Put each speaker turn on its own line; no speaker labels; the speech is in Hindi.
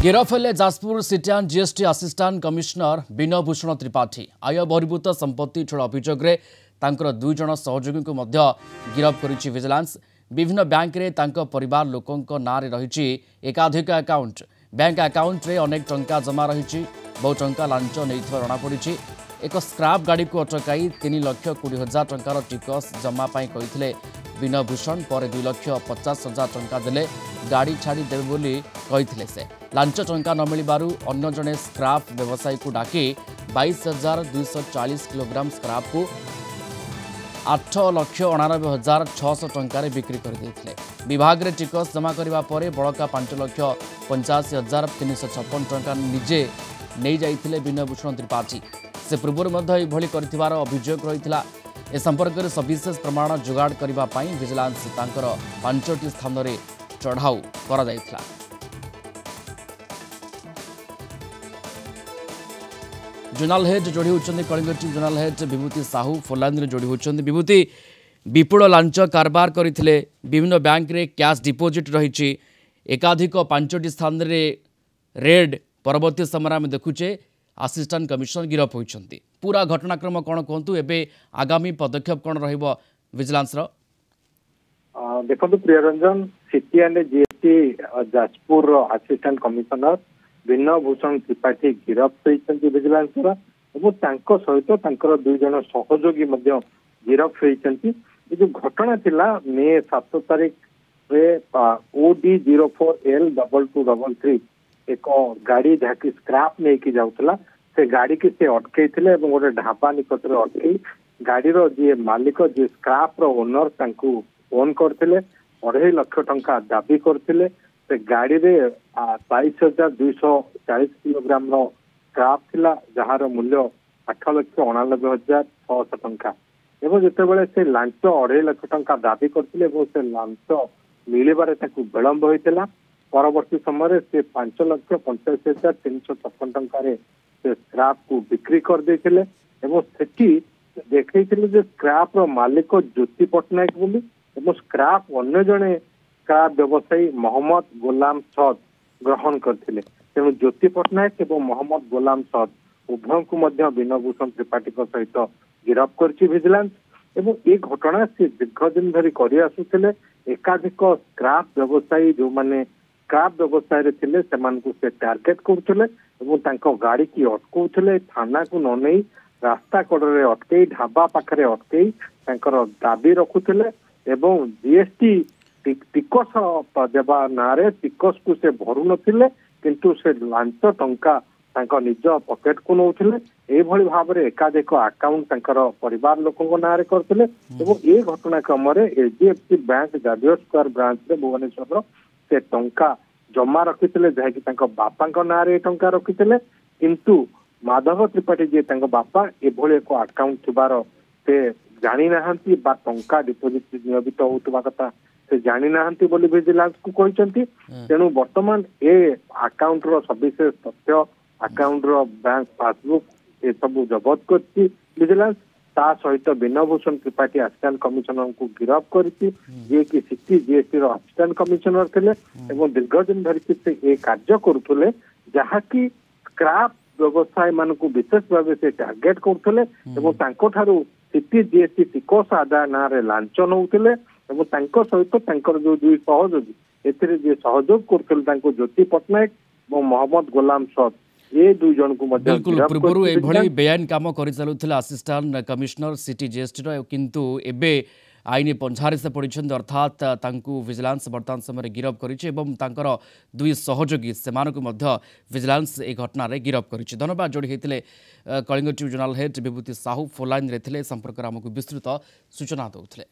गिरफ हेले Jajpur CT and GST assistant commissioner Vinaybhushan Tripathi आय बहिर्भूत संपत्ति ठूल अभियोग में दुई जन सहयोगी को गिरफ करिछि विजिलेंस। विभिन्न बैंक रे तांको परिवार लोकों नारे रही एकाधिक अकाउंट बैंक अकाउंट रे अनेक टंका जमा रही बहु टंका लांच नहीं जमापड़ी। एक स्क्राप गाड़ी को अटकाई 3,20,000 टंकार टिकस जमा कही विनयभूषण पर 2,50,000 टंका देले गाड़ी छाड़ी देवे बोली कही से लांच टंका न मिलबारु अन्य जने स्क्राप व्यवसायी को डाकी 22,240 किलोग्राम स्क्राप को 8,99,600 टंकार बिक्री कर देथिले। विभाग रे टिकस जमा करिबा परे बळका 5,85,356 टंका निजे नहीं जाइथिले विनयभूषण त्रिपाठी। से पूर्व मध्य कर अभियोग रही ए संपर्क में सविशेष प्रमाण जोगाड़ करने विजिलेंस तांकर 5टी स्थान में चढ़ाऊ कर जोनाल हेड जोड़ी होती कलिंग टीम जोनाल हेड विभूति साहू फोनलाइन जोड़ी होती। विभूति विपुल लांच कारबार करते विभिन्न बैंक रे कैश डिपोजिट रही एकाधिक 5टी स्थान में रेड परवर्ती समय में देखुचे असिस्टेंट कमिश्नर गिरफ होती। पूरा घटनाक्रम कौन कहतु एवं आगामी पदक्षेप कौन रहिबो विजिलेंस रो?
देखो Priyaranjan CT and GST Jajpur assistant commissioner Vinaybhushan Tripathi गिरफ होती विजिलेंस सहित दुई जन सहयोगी गिरफ होती। जो घटना थिला मे 7 तारिख रे OD 04L2233 एक गाड़ी जहाँकि स्क्राप नहीं जाऊला से गाड़ी की से अटकई गोटे ढाबा निकट में अटकई गाड़ी जी मालिक जी स्क्राप ओनर फोन करते 2.5 लाख टंका दाबी करते से गाड़ी रे 22,240 किलोग्राम स्क्राप थिला जार मूल्य 8,89,600 टंका एवं जितेबाला से लांच 2.5 लाख टंका दाबी करते से लांच मिलबार विलंब होता। परवर्ती समय से 5,85,356 टंकार स्क्राप को बिक्री कर देथिले एवं सेठी देखैथिले जे स्क्राप रो मालिक ज्योति पटनायक बोली एवं स्क्राप अन्य जने स्क्राप व्यवसायी मोहम्मद गोलाम सद ग्रहण करथिले। तेणु ज्योति पटनायक एवं मोहम्मद गोलाम सद उभय को मध्य विनयभूषण त्रिपाठी सहित गिरफ करछि विजिलेंस। एवं ये घटना से दीर्घ दिन धरी करि आसुथिले एकाधिक स्क्राप व्यवसायी जो माने स्क्राप व्यवसाय से टार्गेट करते गाड़ी की अटकाउले थाना को न नहीं रास्ता कड़े अटकई ढाबा पाखे अटकई दाबी रखुले एवं जीएसटी टिकस देवा ना टिकस को से भरू नथिले किंतु से लांच टंका निज पकेट को नौथिले एभली भाव में एकाधिक अकाउंट परिवार लोकों ना करते ये घटनाक्रम HDFC bank Xavier square branch रे भुवनेश्वर से टंका जमा रखिते जहाँकि बापा ना टंका रखिते किंतु माधव त्रिपाठी जी बापा एभली एक अकाउंट थिबार से जानी नाहंती बा टंका डिपोजिट नियमित होतबा कथा से जानी नाहंती बोली विजिलेंस को कहते। तेणु वर्तमान ए अकाउंट रो सविशेष तथ्य अकाउंट रो बैंक पासबुक ये सब जबत करछि विजिलेंस। ता सहित विनयभूषण त्रिपाठी असिस्टेंट कमिश्नर को गिरफ करिछि जे कि सिटी जीएसटी रो असिस्टेंट कमिश्नर थिले एवं दीर्घ दिन धरिक से ए कार्य करुले जहाँकि स्क्राप व्यवसाय मान को विशेष भाव से टार्गेट करते सिटी जीएसटी टिकस आदाय ना लांच नौते सहित जो दुई सहयोगी ए सहयोग करते ज्योति पटनायक और मोहम्मद गोलाम सद ये दुई जन को
बिल्कुल पूर्व एभली बेआईन काम कर चलुथिले असिस्टेंट कमिश्नर सिटी जीएसटी रो किंतु एबे आईन पंझारे से पड़ी अर्थात तांकु विजिलेंस वर्तमान समय गिरफ करिछि एवं तांकर दुई सहयोगी सेमानकु मध्य विजिलेंस ए घटना रे गिरफ करिछि। धन्यवाद जोड़ी हेतिले कलिंग टीम जोनाल हेड विभूति साहू फोनलाइन रे थिले संपर्क आमको विस्तृत सूचना दउथिले।